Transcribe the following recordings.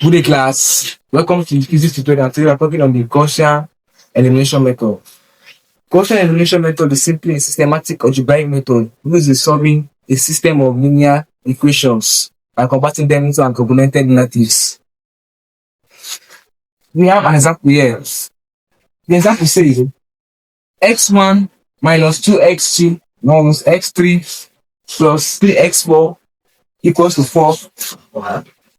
Good day, class. Welcome to this tutorial. Today we are talking on the Gaussian Elimination Method. Gaussian Elimination Method is simply a systematic algebraic method used in solving a system of linear equations by converting them into augmented matrices. We have an example here. The example says x1 minus 2x2 minus x3 plus 3x4 equals to 4.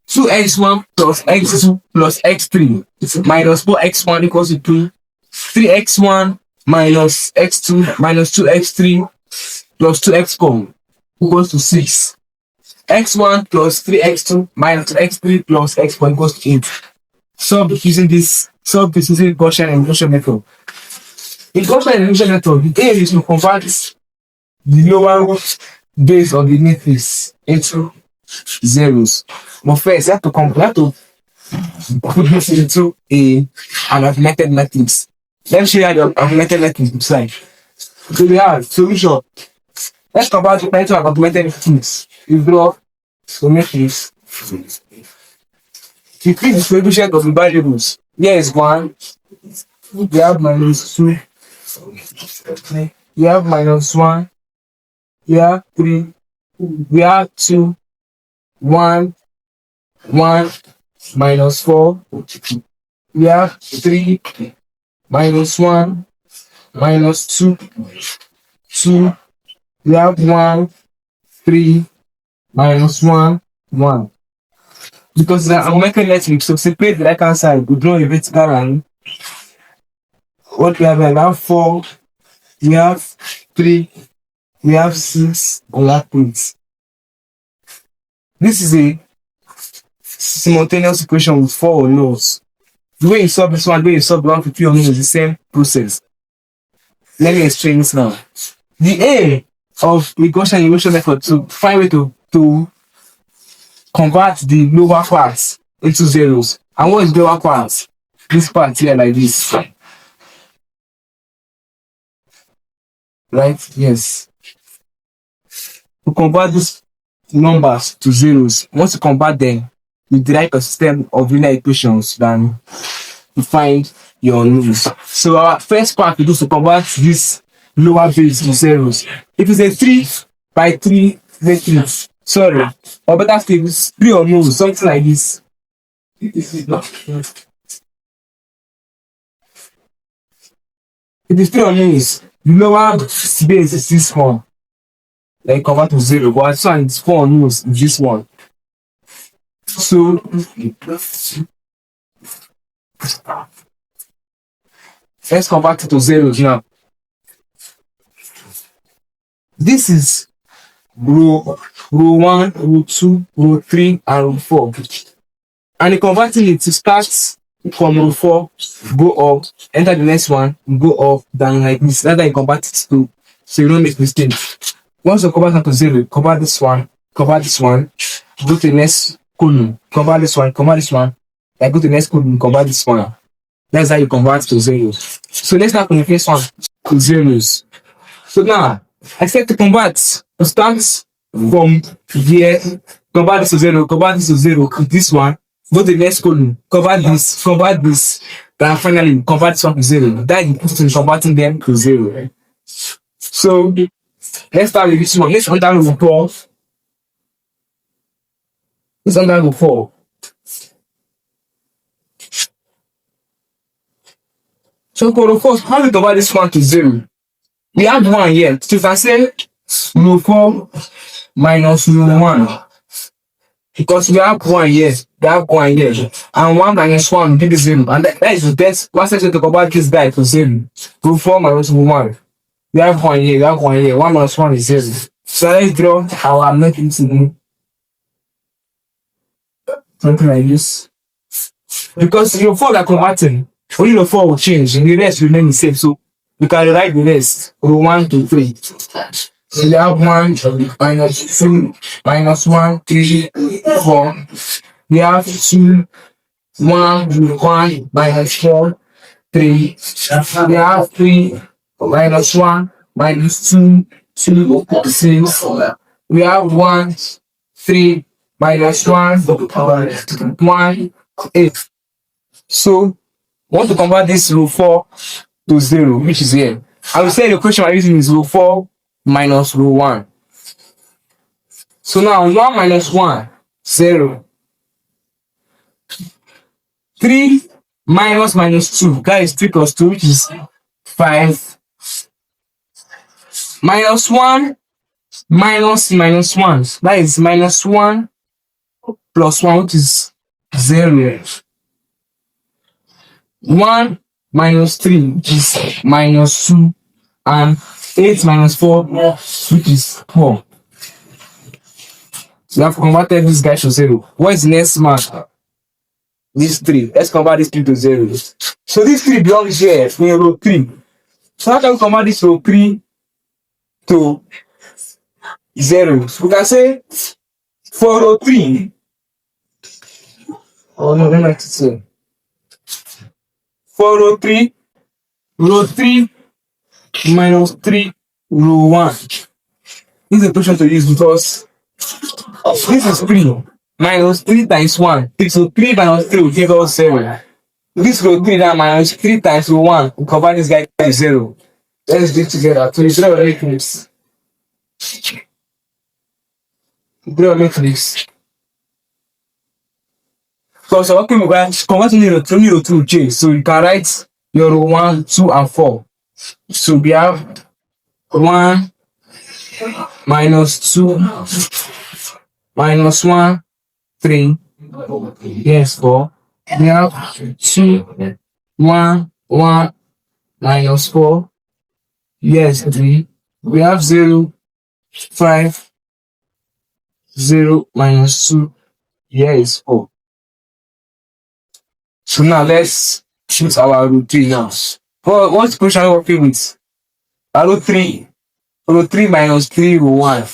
2x1 plus x2 plus x3 minus 4x1 equals to 2. 3x1 minus x2 minus 2x3 plus 2x4 equals to 6. x1 plus 3x2 minus x3 plus x4 equals to 8. Solve using Gaussian elimination method. In Gaussian elimination method, the aim is to convert the lower base of the matrix into zeros. But first, you have to put this into an augmented matrix. Let me show you how the augmented matrix looks like. So we have solution. Let's convert it into an augmented matrix. You draw the matrix. You pick the coefficient of the variables. Here is 1. We have minus 2. We have minus 1. We have 3. We have 2. 1 minus 4. We have 3 minus 1 minus 2. We have 1 3 minus 1 1. Because the augmented matrix, so separate the right hand side, we draw a vertical line. What we have 4, we have 3, we have 6, and we have 8. This is a simultaneous equation with 4 unknowns. The way you solve this one, the way you solve 1 to 3 unknowns is the same process. Let me explain this now. The aim of the Gaussian elimination method to find a way to convert the lower parts into zeros. And what is the lower part? This part here like this. Right? Yes. To convert these numbers to zeros, once you convert them, you derive a system of linear equations then to find your unknowns. So our first part we do to convert this lower base to zeros. If it's a 3 by 3 matrix, sorry, or better still, it's 3 unknowns, something like this. If it's 3 unknowns, the lower base is this one. Then convert to 0, but this one is 4 unknowns in this one. So let's convert it to zeros now. This is row 1, row 2, row 3, and row 4. And in converting it to start from row 4, go up, enter the next one, go up, down like this. That's how you convert it to, so you don't make mistakes. Once you convert it to 0, convert this one, go to the next column, convert this one, then go to the next column, convert this one. That's how you convert to zeros. So let's start from the first one to zeros. So now, I said to convert, to start from here, convert this to 0, this one, go to the next column, convert this, then finally convert this one to 0. That is converting them to 0. So let's start with this one. Let's under row 4. Let's under row 4. So for row 4, how do we convert this one to 0? We have 1 here. So if I say row 4 minus row 1, because we have 1 here, and 1 minus 1 will be 0, and that is the best. What's the to convert this guy to 0? Row 4 minus row 1. We have 1 here, 1 minus 1 is 0. So let's draw our matrix to something like this. Because row 4 we are converting, only row 4 will change, and the rest will remain the same. So we can write the rest, row 1 to 3. So we have 1 minus 2 minus 1, 3, 4. We have 2, 1 minus 4, 3. We have 3 minus 1 minus 2, 6. We have 1, 3 minus 1, 1, 8. So, want to convert this row 4 to 0, which is here. I will say the equation I'm using is row 4 minus row 1. So now 1 minus 1, 0. 3 minus 2. That is 3 plus 2, which is 5. Minus 1 minus 1. That is minus 1 plus 1, which is 0. 1 minus 3, which is minus 2. And 8 minus 4, which is 4. So we have converted this guy to 0. What is the next mark? This 3. Let's convert this 3 to 0. So this 3 belongs here in row 3. So how can we convert this row 3 to 0? So we can say for row 3. Oh no, let me write it here. For row 3 minus 3 row 1. This is the equation to use because this is 3 minus 3 times 1. So 3 minus 3 will give us 0. This row 3 now minus 3 times row 1 will convert this guy to 0. Let's do it together. So it's not matrix. Draw a matrix. So okay, we're going to convert row 2 change. So you can write your row 1, 2, and 4. So we have 1 minus 2 minus 1, 3. Yes, 4. We have 2, 1, 1 minus 4. Yes, 3. We have 0, 5, 0 minus 2. Here is 4. So now let's choose our row 3 now. What equation are we working with? Row 3 minus 3 row 1.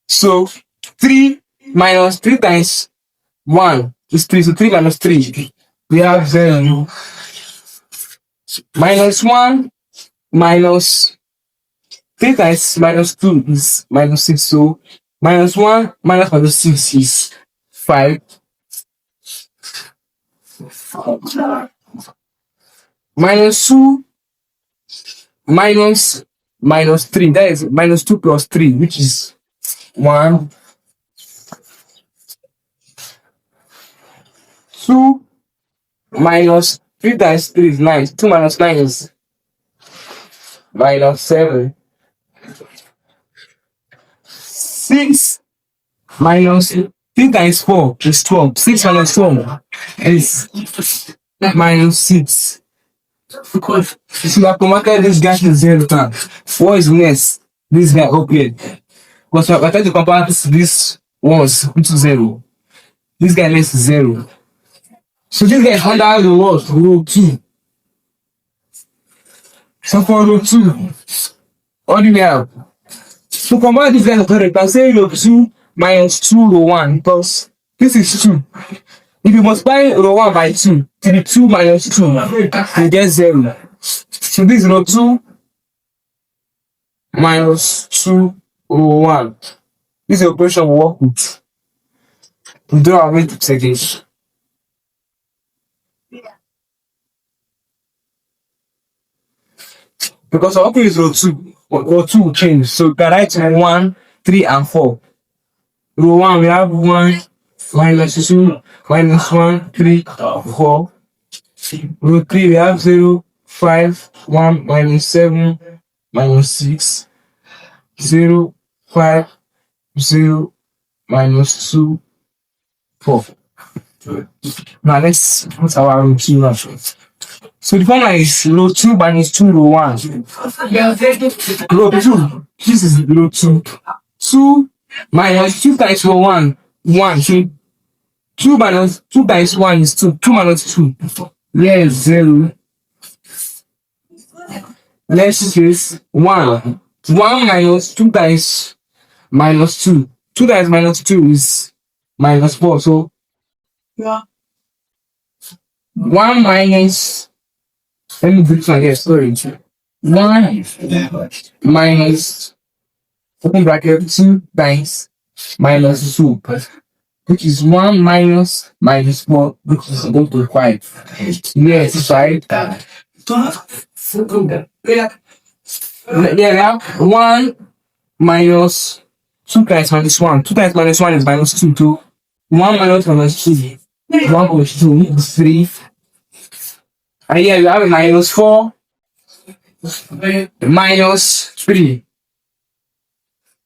So 3 minus 3 times 1 is 3. So 3 minus 3. We have 0. Minus 1 minus 3 times minus 2 is minus 6. So minus 1 minus 6 is 5. Minus 2 minus 3. That is minus 2 plus 3, which is 1. 2 minus 3 times 3 is 9. 2 minus 9 is minus 7. 6 minus 3 times 4 is 12. 6 minus 12 is minus 6. Because if you have converted this guy to 0 now, what is next? This guy up here. Because we are trying to compare this ones into 0. This guy next to 0. So this guy is under the what? Row 2. So for row 2, what do we have? To convert this guy to 0, you can say row 2 minus 2 row 1 because this is 2. If you multiply row 1 by 2, to the 2 minus 2, you get 0. So this is row 2 minus 2 row 1. This is the operation we work with. We do our matrix again. Because our operation is row 2 will change. So you can write row 1, 3, and 4. Row 1, we have 1 minus 2 minus 1, 3, 4. Row 3, we have 0, 5, 1 minus 7 minus 6, 0, 5, 0 minus 2, 4. Now let's put our row 2 now. So the formula is row 2 minus 2 row 1. Row 2, this is row 2. 2 minus 2 times row 1, 1. So 2 minus 2 times 1 is 2. 2 minus 2. Here is 0. Let's choose 1. 1 minus 2 times minus 2. 2 times minus 2 is minus 4. So 1 minus, let me do this one here, sorry. 1 minus, open bracket, 2 times minus 2. which is 1 minus minus 4, which is equal to 5. Yes, 5. Yeah, we have 1 minus 2 times minus 1. 2 times minus 1 is minus 2. 2. 1 minus minus 2. 1 plus 2 is 3. And here you have a minus 4 minus 3.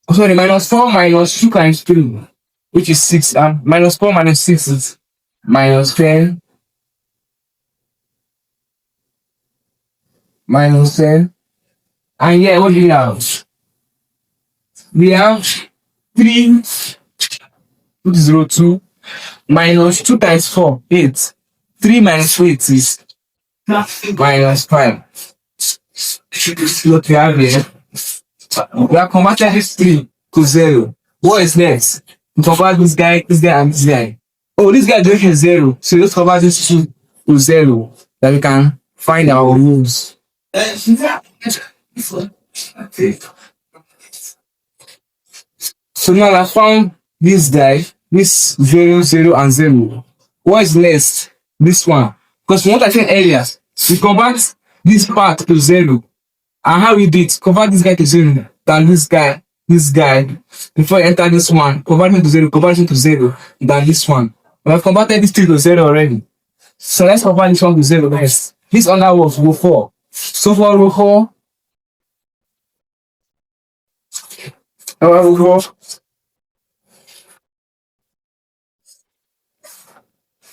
Oh, sorry, minus 4 minus 2 times 3, which is 6. Minus 4 minus 6 is minus 10. Minus 10. And here, what do we have? We have 3, which is row 2, minus 2 times 4, 8. 3 minus 8 is minus 5. What we have here? We have converted this 3 to 0. What is next? We convert this guy, and this guy. Oh, this guy direction is 0. So let's convert this 2 to 0. Then we can find our rules. So now I found this guy, this 0, 0, and 0. What is next? This one. Because what I said earlier, we convert this part to 0. And how we do it? Convert this guy to 0, then this guy, before you enter this one, convert him to 0, convert him to 0, then this one. We have converted this 3 to 0 already. So let's convert this one to 0 next. This under was row 4. So for row 4,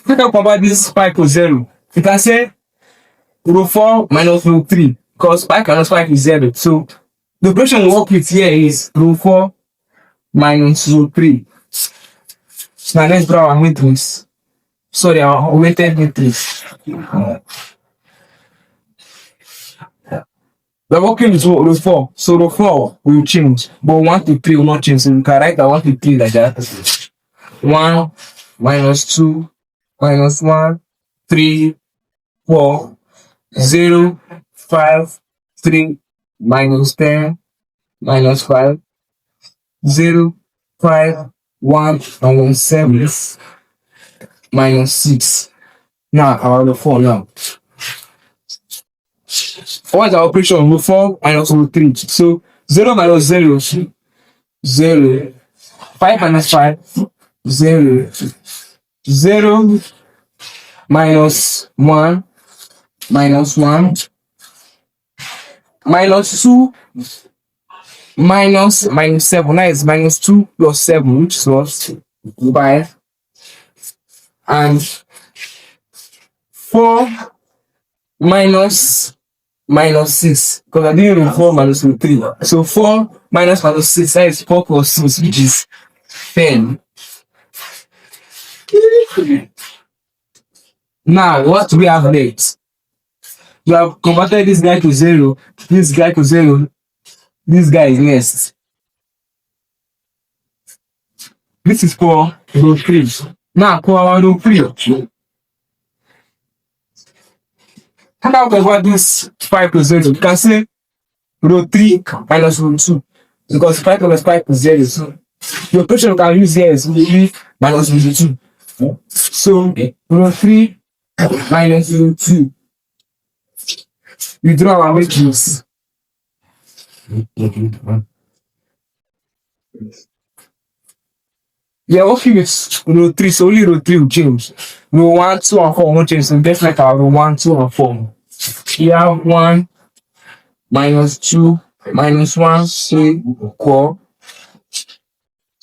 we can convert this 5 to 0. You can say row 4 minus row 3. Because 5 minus 5 is 0. So the operation we work with here is row 4 minus row 3. So now let's draw our matrix. Sorry, our augmented matrix. We're working with row 4. So row 4 will change. But 1 to 3 will not change. So we can write that 1 to 3 like that. 1 minus 2 minus 1, 3, 4, 0, 5, 3, minus 10, minus 5, 0, 5, 1, and 7, minus 6. Now, our row 4 now. What is our operation? Row 4 minus row 3. So, 0 minus 0, 0. 5 minus 5, 0. 0 minus 1, minus 1. Minus 2 minus 7. That is minus 2 plus 7, which was 5. And 4 minus 6. Because I didn't row 4 minus row 3. So 4 minus 6, that is 4 plus 6, which is 10. Now, what do we have next? We have converted this guy to 0, this guy to 0, this guy is next. This is for row 3. Now, for our row 3, how can we convert this 5 to 0? You can say row 3 minus row 2, because 5 minus 5 is 0. So, the operation we can use here is minus row 2. So, row 3 minus row 2. We draw our matrix. Yeah, working with row 3, so only row 3 will change. Row 1, 2, and 4 won't change. So just like our row 1, 2, and 4. We have 1 minus 2 minus 1, 3, 4.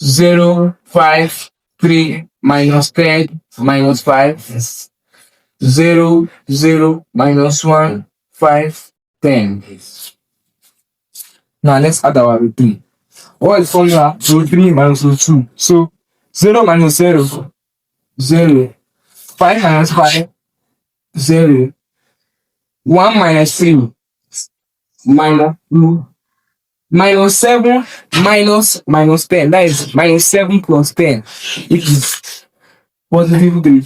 0, 5, 3, minus 10, minus 5. 0, 0, minus 1, 5, 10. Now let's add our row 3. What is formula? Row 3 minus row 2. So 0 minus 0, 0. 5 minus 5, 0. 1 minus 3, minus 2. Minus 7 minus 10. That is minus 7 plus 10. Which is positive 3.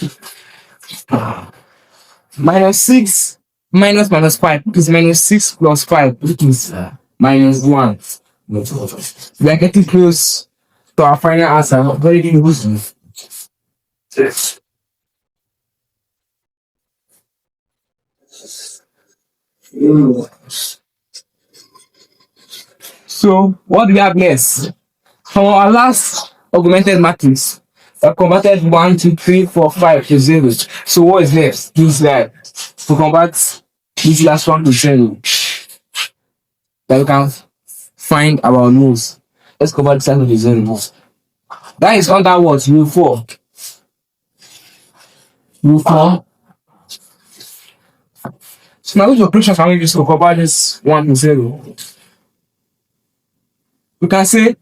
Minus 6 minus 5. Which is minus 6 plus 5. Which is minus 1. We are getting close to our final answer. Very good. So what do we have next? From our last augmented matrix, I converted 1, 2, 3, 4, 5 to 0. So what is next? This guy to convert this last one to 0. That we can find our rows. Let's convert this one to 0. That is under what? Rule 4. Rule 4. So now which operation can we use to convert this 1 to 0? We can say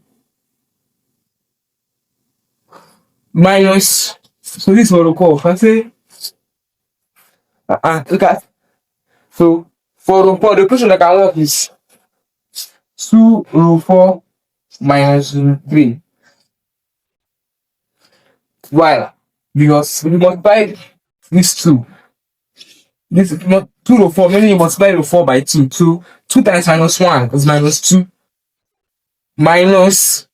minus. So this is what we call. We can say look at. So for row 4, the equation that can work is 2 row 4 minus row 3. Why? Because we multiply this 2. This 2 row 4, meaning you multiply row 4 by 2. So 2 times minus 1 is minus 2. Minus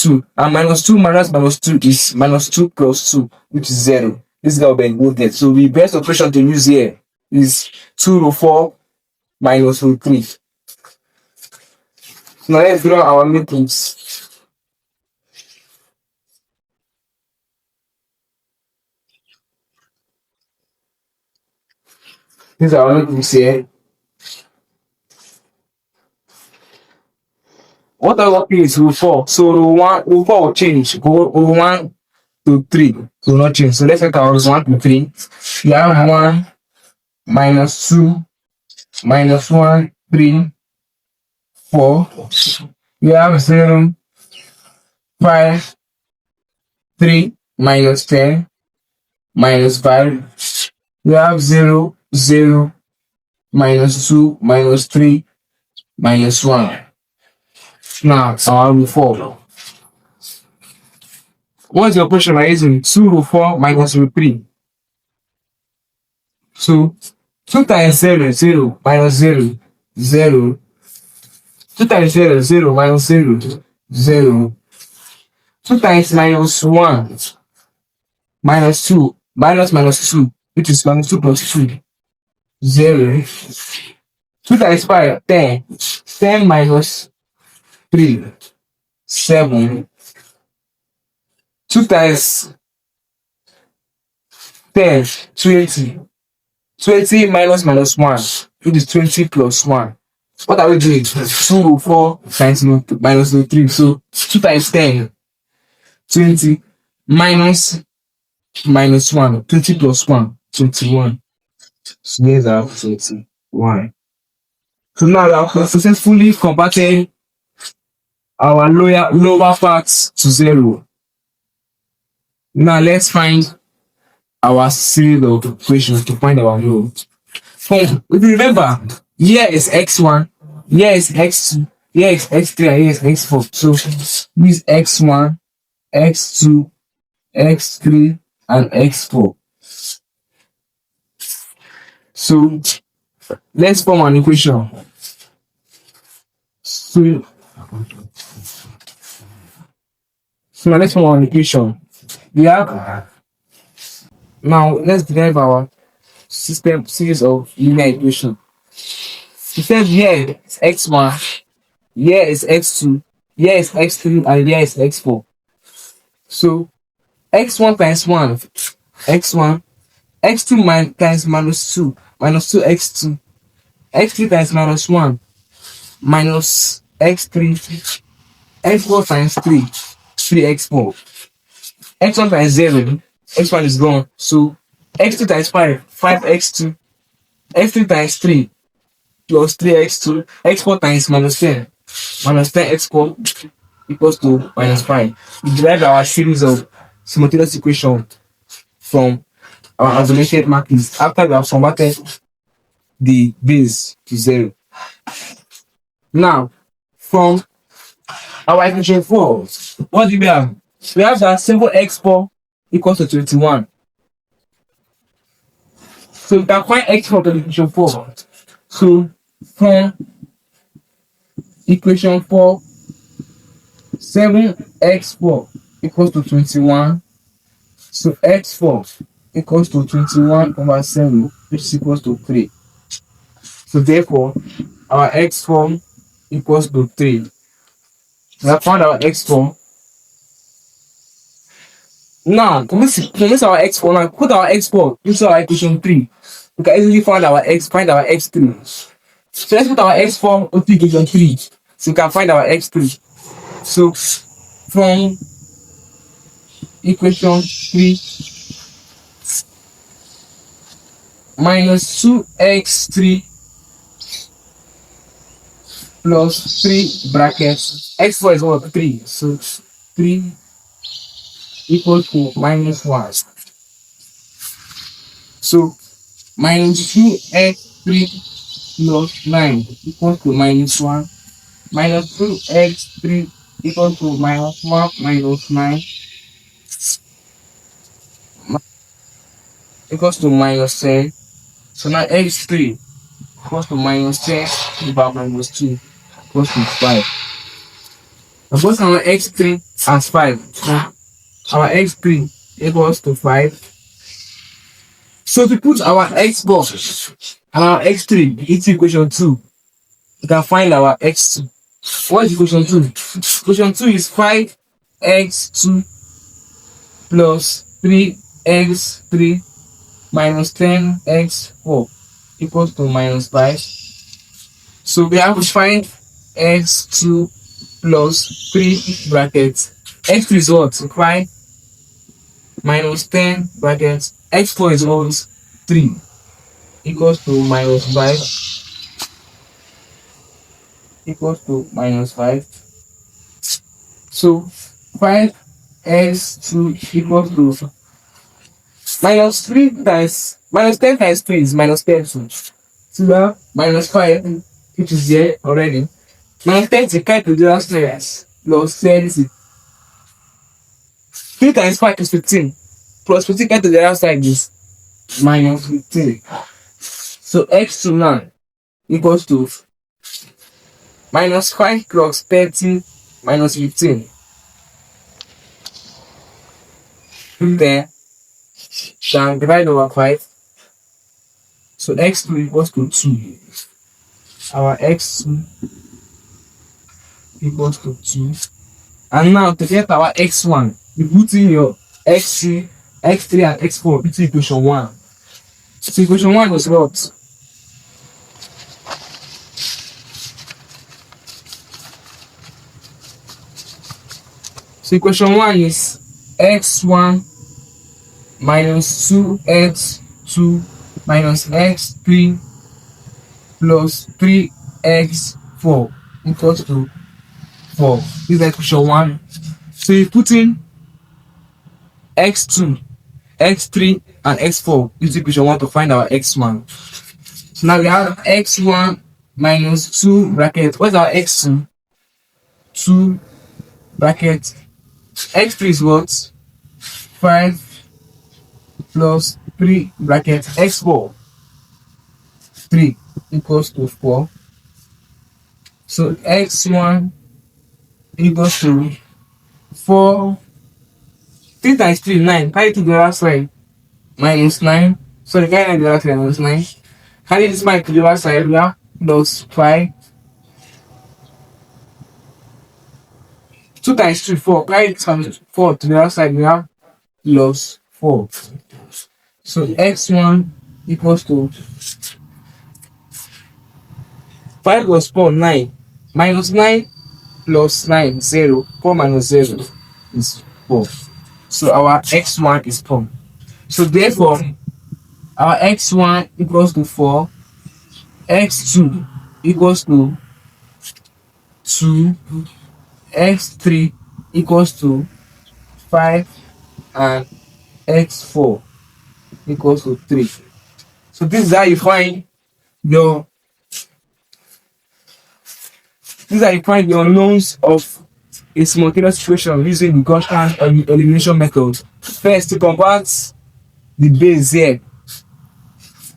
2. And minus 2 minus minus 2 is minus 2 plus 2, which is 0. This guy will be both there. So the best operation to use here is 2 row 4 minus row 3. So now let's draw our matrix. This is our matrix here. What are working is row 4. So row 4 will change. Go row 1 to 3. So will not change. So let's take our rows 1 to 3. We have 1 minus 2 minus 1, 3, 4. We have 0, 5, 3 minus 10 minus 5. We have 0, 0 minus 2 minus 3 minus 1. Now our row 4. What's the operation I'm using? 2 row 4 minus row 3. So 2 times 0, 0 minus 0, 0. 2 times 0, 0 minus 0, 0. 2 times minus 1 minus 2 minus 2, which is minus 2 plus 2, 0. 2 times 5, 10. 10 minus 3, 7. 2 times 10, 20. 20 minus minus 1, which is 20 plus 1. What are we doing? 2 4 times minus 3. So 2 times 10, 20 minus minus 1, 20 plus 1, 21. So here's our 21. So now we have successfully converted our lower parts to 0. Now let's find our series of equations to find our row. If you remember, here is x1, here is x2, here is x3, and here is x4. So this x1, x2, x3, and x4. So let's form an equation. So now let's form an equation. We have now let's derive our system series of linear equation. It says here is x1, here is x2, here is x3, and here is x4. So x1 times 1, x1, x2 times minus 2, minus 2x2, x3 times minus 1, minus x3, x4 times 3, 3x4, x1 times 0, x1 is gone. So x2 times 5, 5x2, x3 times 3, plus 3x2, x4 times minus 10, minus 10x4 equals to minus 5. We derive our series of simultaneous equations from our augmented matrix after we have converted the base to 0. Now, from our equation 4, what do we have? We have that 7x4 equals to 21. So we can find x4 from the equation 4. So from equation 4, 7x4 equals to 21. So x4 equals to 21 over 7, which is equals to 3. So therefore, our x4 equals to 3. We have found our x4. Now, to miss our x4, now put our x4 into our equation 3. We can easily find our x3. So let's put our x4 into equation 3. So we can find our x3. So from equation 3 minus 2x3 plus 3 brackets, x4 is what? 3. So 3 equals to minus 1. So minus 2x3 plus 9 equals to minus 1. Minus 2x3 equals to minus 1 minus 9 equals to minus 10. So now x3 equals to minus 10 about minus 2 equals to 5. Of course, our x3 as 5. Now, our x3 equals to 5. So to put our x4 and our x3 into equation 2, we can find our x2. What is equation 2? Equation 2 is 5x2 plus 3x3 minus 10x4 equals to minus 5. So we have to find x2 plus 3 brackets. x3 is what? 5 minus 10 brackets. x4 is what? 3 equals to minus 5 equals to minus 5. So 5x2 equals to minus 3 times minus 10 times 3 is minus 10. So we have minus 5, which is there already. Minus 10 is carried to the other side plus 10 is 3 times 5 is 15. Plus 15 carried to the other side is minus 15. So x2 now equals to minus 5 plus 30 minus 15. There, shall divide over 5. So x2 equals to 2. Our x2 equals to 2. And now to get our x1, you put in your x3, and x4 into equation 1. So equation 1 is what? So equation 1 is x1 minus 2x2 minus x3 plus 3x4 equals to 4. This is equation 1. So you put in x2, x3, and x4 into equation 1 to find our x1. So now we have x1 minus 2 bracket. What's our x2? 2 bracket. x3 is what? 5 plus 3 bracket x4 3 equals to 4. So x1 equals to 4. 3 times 3 9. Carry to the other side minus 9. So the carry to the other side minus 9. Carry this minus to the other side, we have plus 5. 2 times 3 4. Carry this minus 4 to the other side, we have plus 4. So x1 equals to 5 plus 4 9 minus 9 plus 9 0. 4 minus 0 is 4. So our x1 is 4. So therefore our x1 equals to 4, x2 equals to 2, x3 equals to 5, and x4 equals to 3. So this is how you find your unknowns of a simultaneous situation using the Gaussian Elimination Method. First, to convert the base here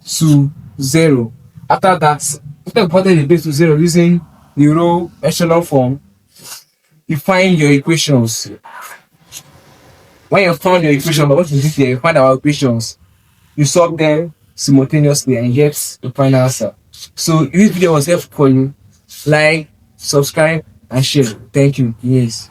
to 0. After converting the base to 0 using the row echelon form, you find your equations. when you found your equation, but what you did there, you find our equations, you solve them simultaneously and get the final answer. So if this video was helpful for you, like, subscribe, and share. Thank you. Yes.